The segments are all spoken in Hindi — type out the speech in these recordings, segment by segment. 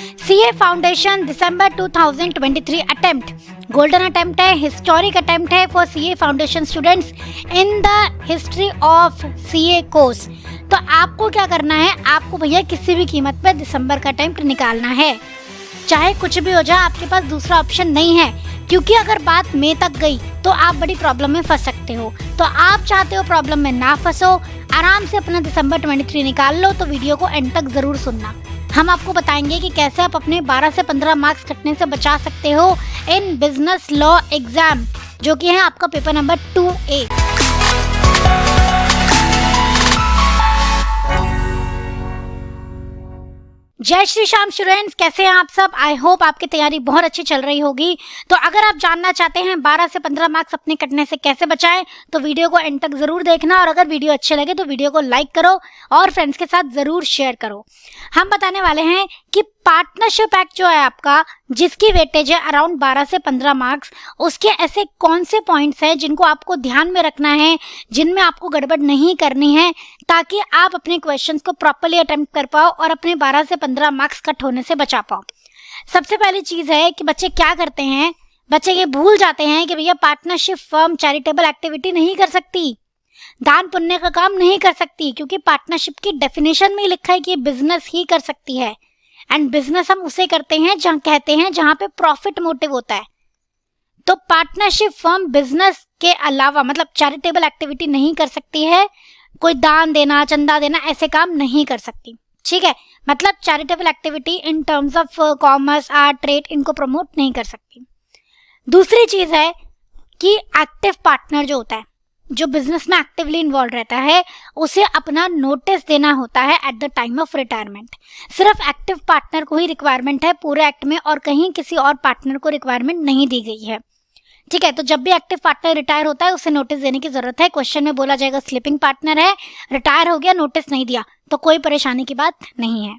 सीए फाउंडेशन दिसंबर 2023 अटेम्प्ट गोल्डन अटेम्प्ट है, हिस्टोरिक अटेम्प्ट है for CA foundation students in the history of CA course. तो आपको क्या करना है, आपको भैया किसी भी कीमत पर दिसंबर का अटेम्प्ट निकालना है, चाहे कुछ भी हो जाए। आपके पास दूसरा ऑप्शन नहीं है, क्योंकि अगर बात मई तक गई तो आप बड़ी प्रॉब्लम में फंस सकते हो। तो आप चाहते हो प्रॉब्लम में ना फंसो, आराम से अपना दिसंबर 23 निकाल लो, तो वीडियो को एंड तक जरूर सुनना। हम आपको बताएंगे कि कैसे आप अपने 12 से 15 मार्क्स कटने से बचा सकते हो इन बिजनेस लॉ एग्जाम, जो कि है आपका पेपर नंबर 2A। जय श्री श्याम स्टूडेंट्स, कैसे हैं आप सब? आई होप आपकी तैयारी बहुत अच्छी चल रही होगी। तो अगर आप जानना चाहते हैं 12 से 15 मार्क्स अपने कटने से कैसे बचाएं, तो वीडियो को एंड तक जरूर देखना, और अगर वीडियो अच्छे लगे तो वीडियो को लाइक करो और फ्रेंड्स के साथ जरूर शेयर करो। हम बताने वाले हैं कि पार्टनरशिप एक्ट जो है आपका, जिसकी वेटेज है अराउंड 12 से 15 मार्क्स, उसके ऐसे कौन से पॉइंट्स हैं जिनको आपको ध्यान में रखना है, जिनमें आपको गड़बड़ नहीं करनी है, ताकि आप अपने क्वेश्चंस को प्रॉपर्ली अटेम्प्ट कर पाओ और अपने 12 से 15 मार्क्स कट होने से बचा पाओ। सबसे पहली चीज है कि बच्चे क्या करते हैं, बच्चे ये भूल जाते हैं कि भैया पार्टनरशिप फर्म चैरिटेबल एक्टिविटी नहीं कर सकती, दान पुण्य का काम नहीं कर सकती, क्योंकि पार्टनरशिप की डेफिनेशन में लिखा है कि बिजनेस ही कर सकती है। एंड बिजनेस हम उसे करते हैं जहां कहते हैं जहां पे प्रॉफिट मोटिव होता है। तो पार्टनरशिप फर्म बिजनेस के अलावा मतलब चैरिटेबल एक्टिविटी नहीं कर सकती है, कोई दान देना, चंदा देना, ऐसे काम नहीं कर सकती। ठीक है, मतलब charitable activity in terms of commerce, art, trade, इनको प्रमोट नहीं कर सकती। दूसरी चीज है कि एक्टिव पार्टनर जो होता है, जो बिजनेस में एक्टिवली इन्वॉल्व रहता है, उसे अपना नोटिस देना होता है at the time of retirement. सिर्फ एक्टिव पार्टनर को ही रिक्वायरमेंट है पूरे एक्ट में, और कहीं किसी और पार्टनर को रिक्वायरमेंट नहीं दी गई है। ठीक है, तो जब भी एक्टिव पार्टनर रिटायर होता है उसे नोटिस देने की जरूरत है। क्वेश्चन में बोला जाएगा स्लीपिंग पार्टनर है, रिटायर हो गया, नोटिस नहीं दिया, तो कोई परेशानी की बात नहीं है।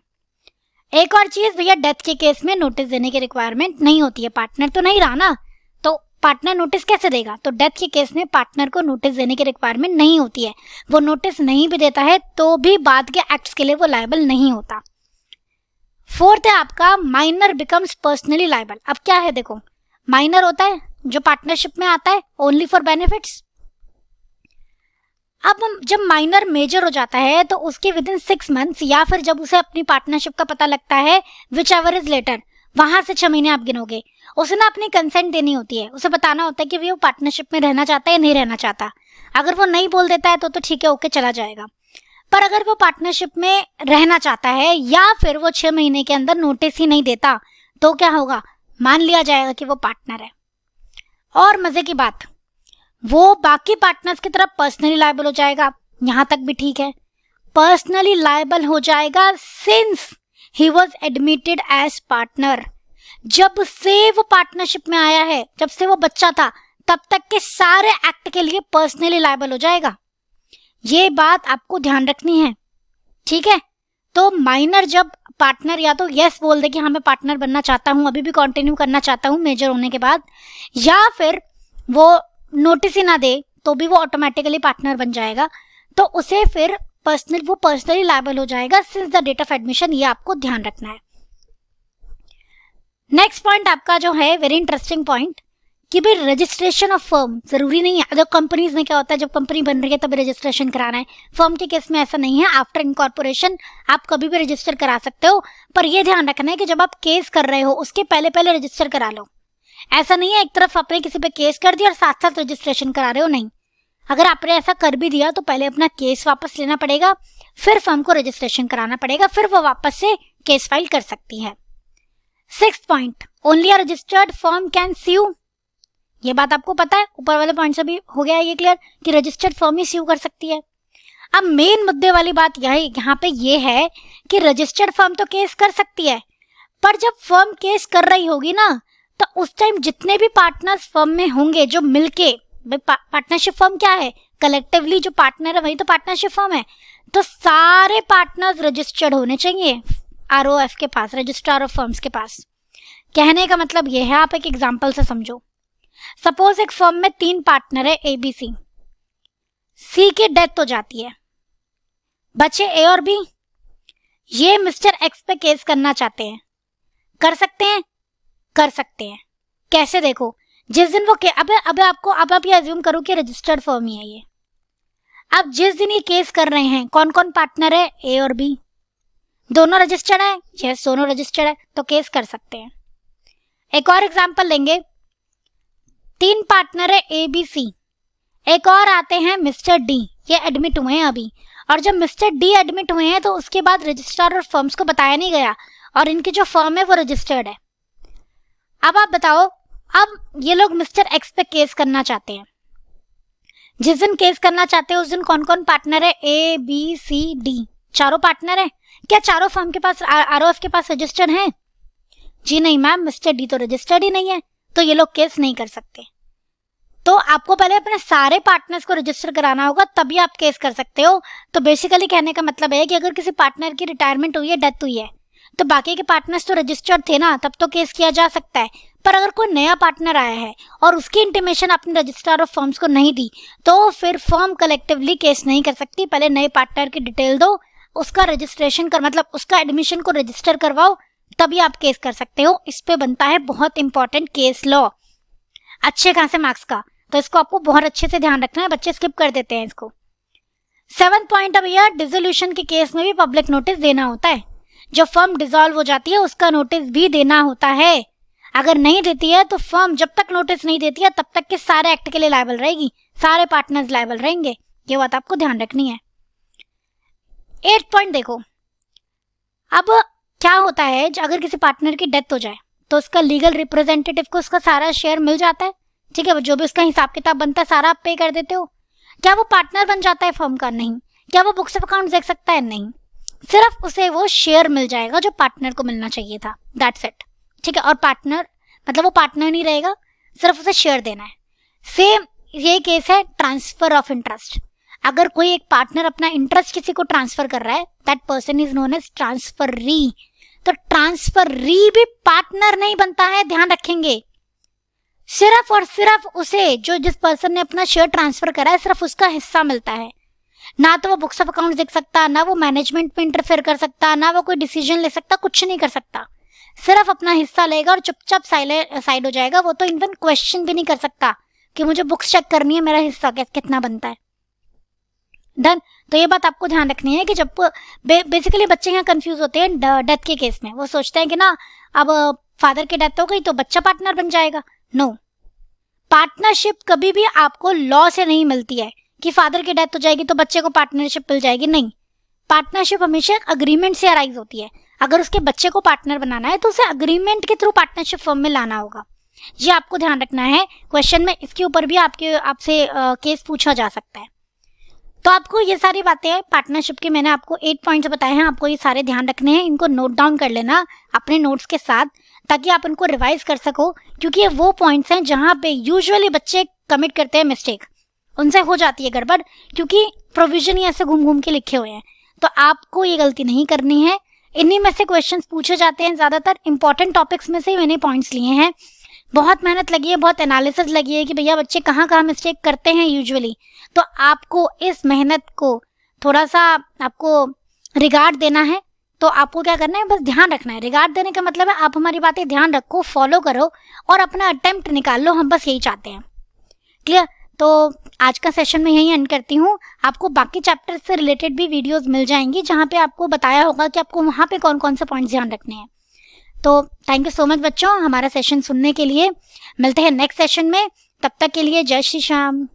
एक और चीज भैया, डेथ के केस में नोटिस देने की रिक्वायरमेंट नहीं होती है, पार्टनर तो नहीं रहा ना, तो पार्टनर नोटिस कैसे देगा? तो डेथ के केस में पार्टनर को नोटिस देने की रिक्वायरमेंट नहीं होती है। वो नोटिस नहीं भी देता है तो भी बाद के एक्ट्स के लिए वो लायबल नहीं होता। फोर्थ है आपका माइनर बिकम्स पर्सनली लायबल। अब क्या है, देखो, माइनर होता है जो पार्टनरशिप में आता है ओनली फॉर बेनिफिट्स। अब जब माइनर मेजर हो जाता है तो उसके विद इन 6 मंथ्स, या फिर जब उसे अपनी पार्टनरशिप का पता लगता है, विच एवर इज लेटर, वहां से 6 महीने आप गिनोगे, उसे ना अपनी कंसेंट देनी होती है। उसे बताना होता है कि वो पार्टनरशिप में रहना चाहता है या नहीं रहना चाहता। अगर वो नहीं बोल देता है तो ठीक है, ओके, चला जाएगा। पर अगर वो पार्टनरशिप में रहना चाहता है या फिर वो 6 महीने के अंदर नोटिस ही नहीं देता, तो क्या होगा, मान लिया जाएगा कि वो पार्टनर है। और मजे की बात, वो बाकी पार्टनर्स की तरफ पर्सनली लायबल हो जाएगा। यहां तक भी ठीक है, पर्सनली लायबल हो जाएगा since he was admitted as partner. जब से वो पार्टनरशिप में आया है, जब से वो बच्चा था, तब तक के सारे एक्ट के लिए पर्सनली लायबल हो जाएगा। ये बात आपको ध्यान रखनी है। ठीक है, तो माइनर जब पार्टनर या तो यस बोल दे कि हाँ मैं पार्टनर बनना चाहता हूँ, अभी भी कंटिन्यू करना चाहता हूँ मेजर होने के बाद, या फिर वो नोटिस ही ना दे तो भी वो ऑटोमेटिकली पार्टनर बन जाएगा, तो उसे फिर वो पर्सनली लायबल हो जाएगा since the date of admission. ये आपको ध्यान रखना है। नेक्स्ट पॉइंट आपका जो है वेरी इंटरेस्टिंग पॉइंट, कि भाई रजिस्ट्रेशन ऑफ फर्म जरूरी नहीं है। जब कंपनीज में क्या होता है, जब कंपनी बन रही है तभी रजिस्ट्रेशन कराना है। फर्म के केस में ऐसा नहीं है, आफ्टर इनकॉर्पोरेशन आप कभी भी रजिस्टर करा सकते हो। पर यह ध्यान रखना है कि जब आप केस कर रहे हो उसके पहले रजिस्टर करा लो। ऐसा नहीं है एक तरफ आपने किसी पे केस कर दिया और साथ साथ रजिस्ट्रेशन करा रहे हो, नहीं। अगर आपने ऐसा कर भी दिया तो पहले अपना केस वापस लेना पड़ेगा, फिर फर्म को रजिस्ट्रेशन कराना पड़ेगा, फिर वो वापस से केस फाइल कर सकती है। 6th point, only a registered firm can sue. ये बात आपको पता है, ऊपर वाले पॉइंट से भी हो गया है ये क्लियर कि रजिस्टर्ड फर्म ही स्यू कर सकती है। अब मेन मुद्दे वाली बात यहाँ पे ये है कि रजिस्टर्ड फर्म तो केस कर सकती है, पर जब फर्म केस कर रही होगी ना, तो उस टाइम जितने भी पार्टनर्स फर्म में होंगे जो मिलके, पार्टनरशिप फर्म क्या है, कलेक्टिवली जो पार्टनर है वही तो पार्टनरशिप फर्म है, तो सारे पार्टनर्स रजिस्टर्ड होने चाहिए ROF के पास, रजिस्ट्रार ऑफ फर्म्स के पास। कहने का मतलब ये है, आप एक एग्जांपल से समझो। सपोज एक फर्म में 3 पार्टनर है ABC, C की डेथ हो जाती है, बचे A और B। ये मिस्टर X पे केस करना चाहते हैं, कर सकते हैं? कर सकते हैं। कैसे? देखो, जिस दिन वो अब आप ये अज्यूम करो कि रजिस्टर्ड फर्म ही है ये। अब जिस दिन ये केस कर रहे हैं, कौन कौन पार्टनर है? ए और बी। दोनों रजिस्टर्ड है? यस, दोनों रजिस्टर्ड है, तो केस कर सकते हैं। एक और एग्जांपल लेंगे, 3 पार्टनर है ए बी सी, एक और आते हैं मिस्टर डी, ये एडमिट हुए हैं अभी, और जब मिस्टर डी एडमिट हुए हैं तो उसके बाद रजिस्ट्रार और फर्म्स को बताया नहीं गया और इनकी जो फर्म है वो रजिस्टर्ड है। अब आप बताओ, अब ये लोग मिस्टर एक्स पे केस करना चाहते हैं। जिस दिन केस करना चाहते हैं उस दिन कौन कौन पार्टनर है? ए बी सी डी, चारों पार्टनर है। क्या चारों फर्म के पास आरओएफ के पास रजिस्टर्ड है? जी नहीं मैम, मिस्टर डी तो रजिस्टर्ड ही नहीं है, तो ये लोग केस नहीं कर सकते। तो आपको पहले अपने सारे पार्टनर्स को रजिस्टर कराना होगा, तभी आप केस कर सकते हो। तो बेसिकली कहने का मतलब है कि अगर किसी पार्टनर की रिटायरमेंट हुई है, डेथ हुई है, तो बाकी के पार्टनर्स तो रजिस्टर्ड थे ना, तब तो केस किया जा सकता है। पर अगर कोई नया पार्टनर आया है और उसकी इंटीमेशन अपने रजिस्ट्रार ऑफ फर्म्स को नहीं दी, तो फिर फर्म कलेक्टिवली केस नहीं कर सकती। पहले नए पार्टनर की डिटेल दो, उसका रजिस्ट्रेशन कर, मतलब उसका एडमिशन को रजिस्टर करवाओ, तभी आप केस कर सकते हो। इस पे बनता है बहुत इंपॉर्टेंट केस लॉ, अच्छे खासे मार्क्स का, तो इसको आपको बहुत अच्छे से ध्यान रखना है। बच्चे स्किप कर देते हैं इसको। 7th पॉइंट, अब यह डिसोल्यूशन के केस में भी पब्लिक नोटिस देना होता है। जब फर्म डिसॉल्व हो जाती है उसका नोटिस भी देना होता है। अगर नहीं देती है तो फर्म जब तक नोटिस नहीं देती है तब तक के सारे एक्ट के लिए लायबल रहेगी, सारे पार्टनर्स लायबल रहेंगे। ये बात आपको ध्यान रखनी है। 8th पॉइंट देखो, अब क्या होता है अगर किसी पार्टनर की डेथ हो जाए तो उसका लीगल रिप्रेजेंटेटिव को उसका सारा शेयर मिल जाता है, ठीक है, जो भी उसका हिसाब किताब बनता है सारा आप पे कर देते हो। क्या वो पार्टनर बन जाता है फर्म का? नहीं। क्या वो बुक्स ऑफ अकाउंट देख सकता है? नहीं। सिर्फ उसे वो शेयर मिल जाएगा जो पार्टनर को मिलना चाहिए था, दैट्स इट, ठीक है। और पार्टनर मतलब वो पार्टनर नहीं रहेगा, सिर्फ उसे शेयर देना है। सेम ये केस है ट्रांसफर ऑफ इंटरेस्ट। अगर कोई एक पार्टनर अपना इंटरेस्ट किसी को ट्रांसफर कर रहा है, that person is known as transferee. तो ट्रांसफरी भी पार्टनर नहीं बनता है, ध्यान रखेंगे। सिर्फ और सिर्फ उसे, जो जिस पर्सन ने अपना शेयर ट्रांसफर करा है, सिर्फ उसका हिस्सा मिलता है। ना तो वो बुक्स ऑफ अकाउंट देख सकता, ना वो मैनेजमेंट में इंटरफेयर कर सकता, ना वो कोई डिसीजन ले सकता, कुछ नहीं कर सकता। सिर्फ अपना हिस्सा लेगा और चुपचाप साइड हो जाएगा। वो तो इवन क्वेश्चन भी नहीं कर सकता कि मुझे बुक्स चेक करनी है, मेरा हिस्सा कितना बनता है। डन। तो ये बात आपको ध्यान रखनी है कि जब बेसिकली बच्चे यहाँ कंफ्यूज होते हैं डेथ के केस में। वो सोचते हैं कि ना अब फादर की डेथ हो गई तो बच्चा पार्टनर बन जाएगा। नो, पार्टनरशिप कभी भी आपको लॉ से नहीं मिलती है कि फादर की डेथ हो जाएगी तो बच्चे को पार्टनरशिप मिल जाएगी। नहीं, पार्टनरशिप हमेशा अग्रीमेंट से अराइज होती है। अगर उसके बच्चे को पार्टनर बनाना है तो उसे अग्रीमेंट के थ्रू पार्टनरशिप फर्म में लाना होगा। ये आपको ध्यान रखना है। क्वेश्चन में इसके ऊपर भी आपसे केस पूछा जा सकता है। तो आपको ये सारी बातें पार्टनरशिप की मैंने आपको 8 पॉइंट्स बताए हैं, आपको ये सारे ध्यान रखने हैं। इनको नोट डाउन कर लेना अपने नोट्स के साथ, ताकि आप इनको रिवाइज कर सको, क्योंकि ये वो पॉइंट्स हैं जहाँ पे यूजुअली बच्चे कमिट करते हैं मिस्टेक, उनसे हो जाती है गड़बड़, क्योंकि प्रोविजन ही ऐसे घूम घूम के लिखे हुए हैं। तो आपको ये गलती नहीं करनी है। इन्हीं में से क्वेश्चंस पूछे जाते हैं, ज़्यादातर इंपॉर्टेंट टॉपिक्स में से ही मैंने पॉइंट्स लिए हैं। बहुत मेहनत लगी है, बहुत एनालिसिस लगी है कि भैया बच्चे कहाँ कहाँ मिस्टेक करते हैं यूजुअली। तो आपको इस मेहनत को थोड़ा सा आपको रिगार्ड देना है। तो आपको क्या करना है, बस ध्यान रखना है। रिगार्ड देने का मतलब है आप हमारी बातें ध्यान रखो, फॉलो करो और अपना अटेम्प्ट निकाल लो। हम बस यही चाहते हैं। क्लियर? तो आज का सेशन मैं यहीं एंड करती हूँ। आपको बाकी चैप्टर से रिलेटेड भी वीडियोस मिल जाएंगी जहाँ पे आपको बताया होगा कि आपको वहाँ पे कौन कौन से पॉइंट्स ध्यान रखने हैं। तो थैंक यू सो मच बच्चों हमारा सेशन सुनने के लिए। मिलते हैं नेक्स्ट सेशन में, तब तक के लिए जय श्री श्याम।